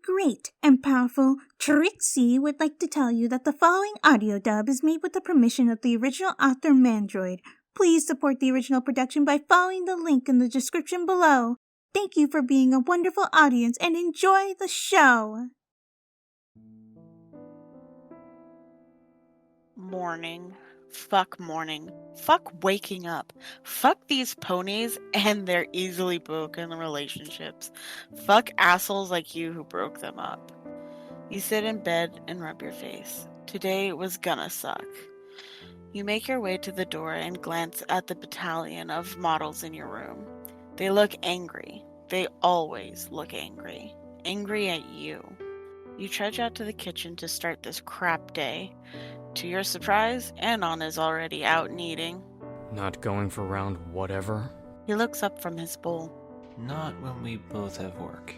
great and powerful Trixie would like to tell you that the following audio dub is made with the permission of the original author Mandroid. Please support the original production by following the link in the description below. Thank you for being a wonderful audience and enjoy the show. Morning. Fuck morning. Fuck waking up. Fuck these ponies and their easily broken relationships. Fuck assholes like you who broke them up. You sit in bed and rub your face. Today was gonna suck. You make your way to the door and glance at the battalion of models in your room. They look angry. They always look angry. Angry at you. You trudge out to the kitchen to start this crap day. To your surprise, Anon is already out and eating. Not going for round whatever? He looks up from his bowl. Not when we both have work.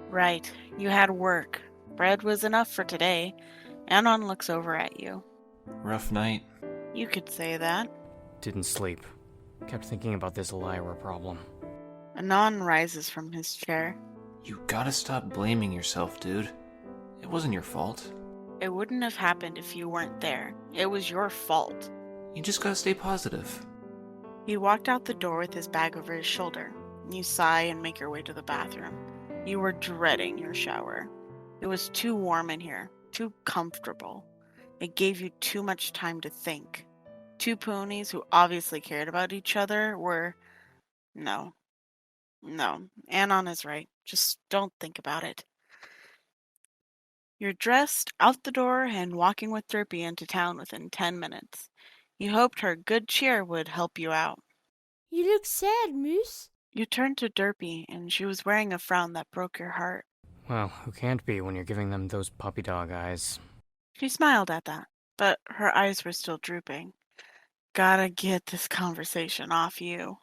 Right, you had work. Bread was enough for today. Anon looks over at you. Rough night. You could say that. Didn't sleep. Kept thinking about this Lyra problem. Anon rises from his chair. You gotta stop blaming yourself, dude. It wasn't your fault. It wouldn't have happened if you weren't there. It was your fault. You just gotta stay positive. He walked out the door with his bag over his shoulder. You sigh and make your way to the bathroom. You were dreading your shower. It was too warm in here, too comfortable. It gave you too much time to think. Two ponies who obviously cared about each other were... No, Anon is right. Just don't think about it. You're dressed, out the door, and walking with Derpy into town within 10 minutes. You hoped her good cheer would help you out. You look sad, Mous. You turned to Derpy, and she was wearing a frown that broke your heart. Well, who can't be when you're giving them those puppy dog eyes? She smiled at that, but her eyes were still drooping. Gotta get this conversation off you.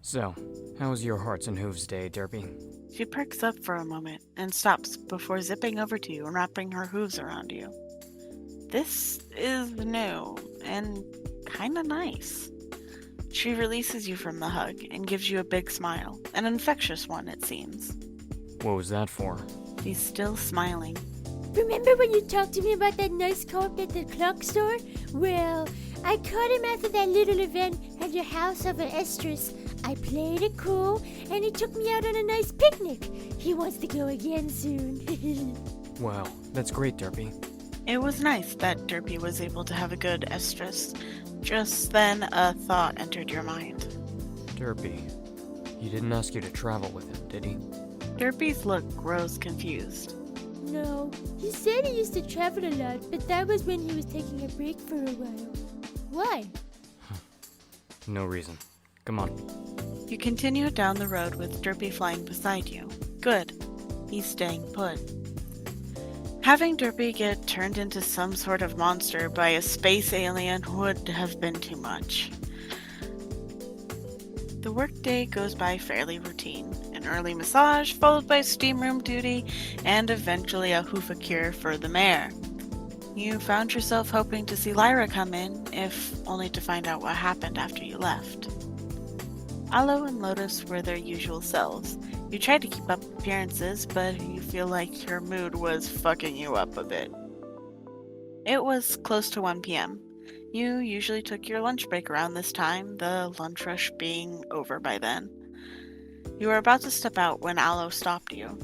So, how was your hearts and hooves day, Derpy? She perks up for a moment and stops before zipping over to you and wrapping her hooves around you. This is new and kinda nice. She releases you from the hug and gives you a big smile, an infectious one it seems. What was that for? She's still smiling. Remember when you talked to me about that nice coat at the clock store? Well, I caught him after that little event at your house over Estrus. I played it cool, and he took me out on a nice picnic. He wants to go again soon. Well, that's great, Derpy. It was nice that Derpy was able to have a good estrus. Just then, a thought entered your mind. Derpy, he didn't ask you to travel with him, did he? Derpy's look grows confused. No, he said he used to travel a lot, but that was when he was taking a break for a while. Why? No reason. Come on. You continue down the road with Derpy flying beside you. Good. He's staying put. Having Derpy get turned into some sort of monster by a space alien would have been too much. The workday goes by fairly routine. An early massage, followed by steam room duty, and eventually a hoofa cure for the mare. You found yourself hoping to see Lyra come in, if only to find out what happened after you left. Aloe and Lotus were their usual selves. You tried to keep up appearances, but you feel like your mood was fucking you up a bit. It was close to 1 p.m. You usually took your lunch break around this time, the lunch rush being over by then. You were about to step out when Aloe stopped you.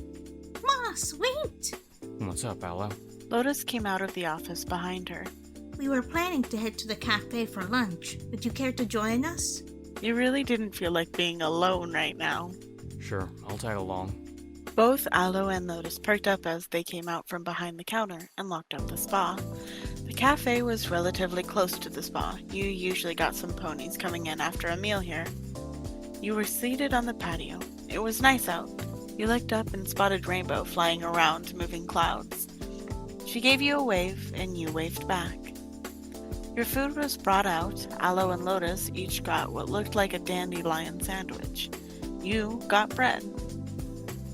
Mous, wait! What's up, Aloe? Lotus came out of the office behind her. We were planning to head to the cafe for lunch. Would you care to join us? You really didn't feel like being alone right now. Sure, I'll tag along. Both Aloe and Lotus perked up as they came out from behind the counter and locked up the spa. The cafe was relatively close to the spa. You usually got some ponies coming in after a meal here. You were seated on the patio. It was nice out. You looked up and spotted Rainbow flying around, moving clouds. She gave you a wave, and you waved back. Your food was brought out. Aloe and Lotus each got what looked like a dandelion sandwich. You got bread.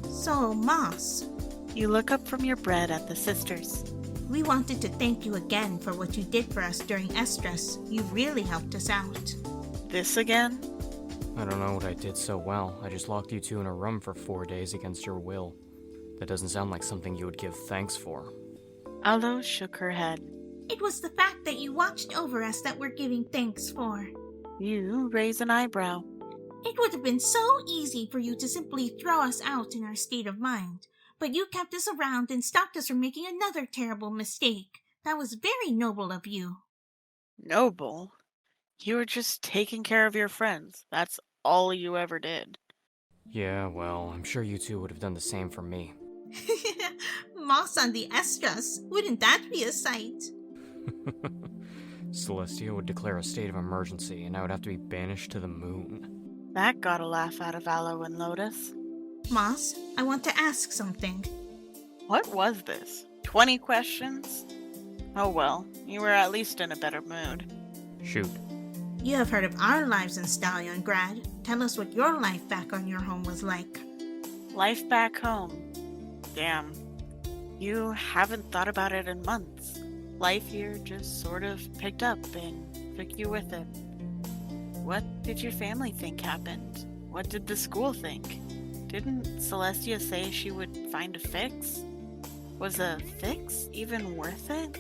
So, Mous, You look up from your bread at the sisters. we wanted to thank you again for what you did for us during Estrus. You really helped us out. This again? I don't know what I did so well. I just locked you two in a room for 4 days against your will. That doesn't sound like something you would give thanks for. Aloe shook her head. It was the fact that you watched over us that we're giving thanks for. You raise an eyebrow. It would have been so easy for you to simply throw us out in our state of mind, but you kept us around and stopped us from making another terrible mistake. That was very noble of you. Noble? You were just taking care of your friends. That's all you ever did. Yeah, well, I'm sure you two would have done the same for me. Mous on the Estras. Wouldn't that be a sight? Celestia would declare a state of emergency, and I would have to be banished to the moon. That got a laugh out of Aloe and Lotus. Mous, I want to ask something. What was this? 20 questions? Oh well, you were at least in a better mood. Shoot. You have heard of our lives in Stalliongrad. Tell us what your life back on your home was like. Life back home. Damn. You haven't thought about it in months. Life here just sort of picked up and took you with it. What did your family think happened? What did the school think? Didn't Celestia say she would find a fix? Was a fix even worth it?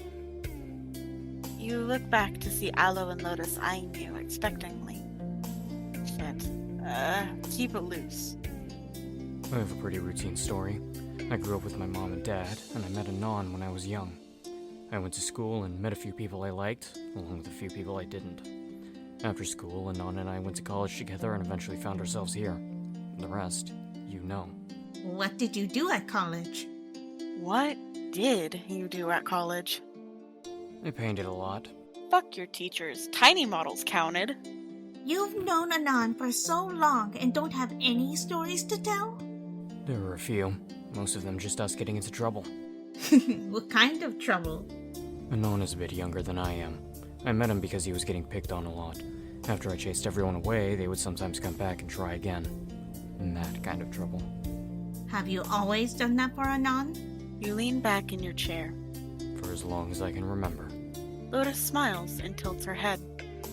You look back to see Aloe and Lotus eyeing you expectantly. Shit. Keep it loose. I have a pretty routine story. I grew up with my mom and dad, and I met Anon when I was young. I went to school and met a few people I liked, along with a few people I didn't. After school, Anon and I went to college together and eventually found ourselves here. The rest, you know. What did you do at college? What did you do at college? I painted a lot. Fuck your teachers. Tiny models counted. You've known Anon for so long and don't have any stories to tell? There were a few. Most of them just us getting into trouble. What kind of trouble? Anon is a bit younger than I am. I met him because he was getting picked on a lot. After I chased everyone away, they would sometimes come back and try again. And that kind of trouble. Have you always done that for Anon? You lean back in your chair. For as long as I can remember. Lotus smiles and tilts her head.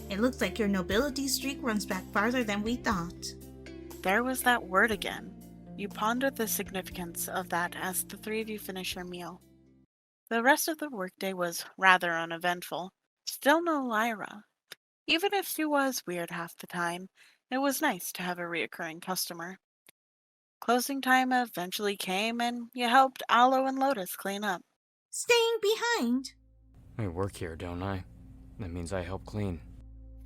It looks like your nobility streak runs back farther than we thought. There was that word again. You ponder the significance of that as the three of you finish your meal. The rest of the workday was rather uneventful. Still no Lyra. Even if she was weird half the time, it was nice to have a reoccurring customer. Closing time eventually came, and you helped Aloe and Lotus clean up. Staying behind? I work here, don't I? That means I help clean.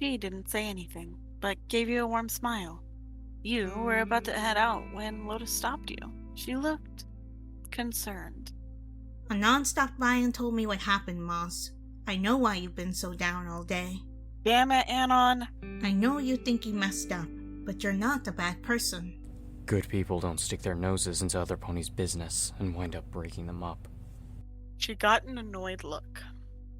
She didn't say anything, but gave you a warm smile. You were about to head out when Lotus stopped you. She looked concerned. Anon stopped by and told me what happened, Mous. I know why you've been so down all day. Damn it, Anon. I know you think you messed up, but you're not a bad person. Good people don't stick their noses into other ponies' business and wind up breaking them up. She got an annoyed look.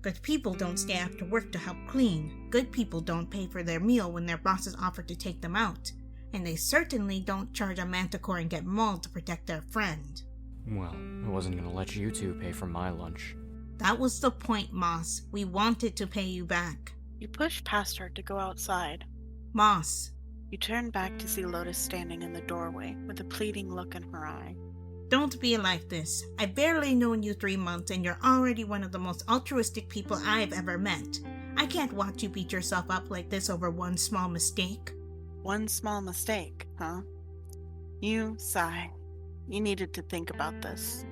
Good people don't stay after work to help clean. Good people don't pay for their meal when their bosses offer to take them out. And they certainly don't charge a manticore and get mauled to protect their friend. Well, I wasn't gonna let you two pay for my lunch. That was the point, Mous. We wanted to pay you back. You pushed past her to go outside. Mous. You turned back to see Lotus standing in the doorway with a pleading look in her eye. Don't be like this. I've barely known you 3 months and you're already one of the most altruistic people I've ever met. I can't watch you beat yourself up like this over one small mistake. One small mistake, huh? You sigh. You needed to think about this.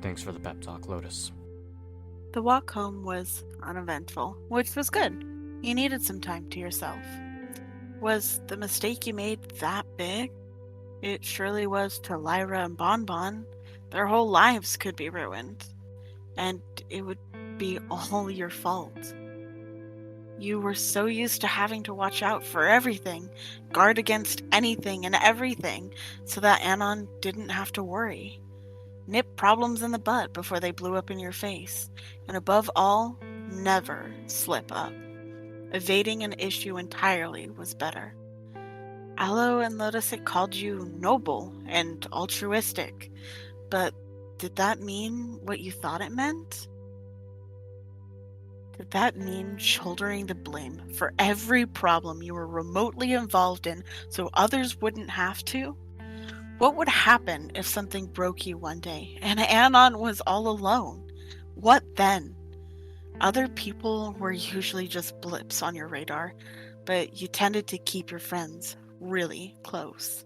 Thanks for the pep talk, Lotus. The walk home was uneventful, which was good. You needed some time to yourself. Was the mistake you made that big? It surely was to Lyra and Bonbon. Their whole lives could be ruined. And it would be all your fault. You were so used to having to watch out for everything, guard against anything and everything, so that Anon didn't have to worry. Nip problems in the butt before they blew up in your face. And above all, never slip up. Evading an issue entirely was better. Aloe and Lotus had called you noble and altruistic, but did that mean what you thought it meant? Did that mean shouldering the blame for every problem you were remotely involved in so others wouldn't have to? What would happen if something broke you one day and Anon was all alone? What then? Other people were usually just blips on your radar, but you tended to keep your friends really close.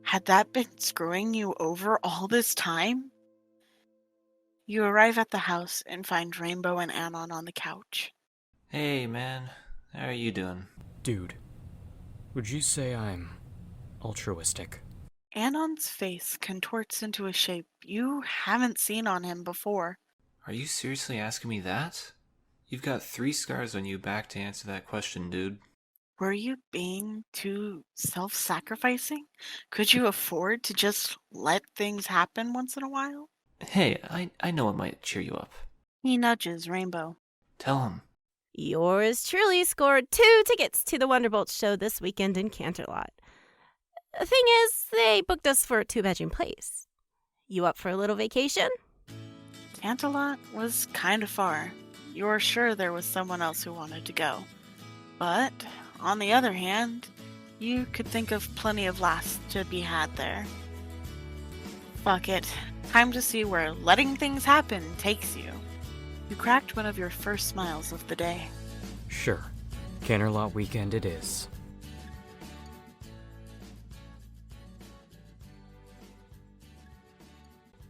Had that been screwing you over all this time? You arrive at the house and find Rainbow and Anon on the couch. Hey, man. How are you doing? Dude, would you say I'm altruistic? Anon's face contorts into a shape you haven't seen on him before. Are you seriously asking me that? You've got 3 scars on you back to answer that question, dude. Were you being too self-sacrificing? Could you afford to just let things happen once in a while? Hey, I know it might cheer you up. He nudges Rainbow. Tell him. Yours truly scored 2 tickets to the Wonderbolt show this weekend in Canterlot. The thing is, they booked us for a 2-bedroom place. You up for a little vacation? Canterlot was kind of far. You were sure there was someone else who wanted to go. But, on the other hand, you could think of plenty of laughs to be had there. Fuck it. Time to see where letting things happen takes you. You cracked one of your first smiles of the day. Sure. Canterlot weekend it is.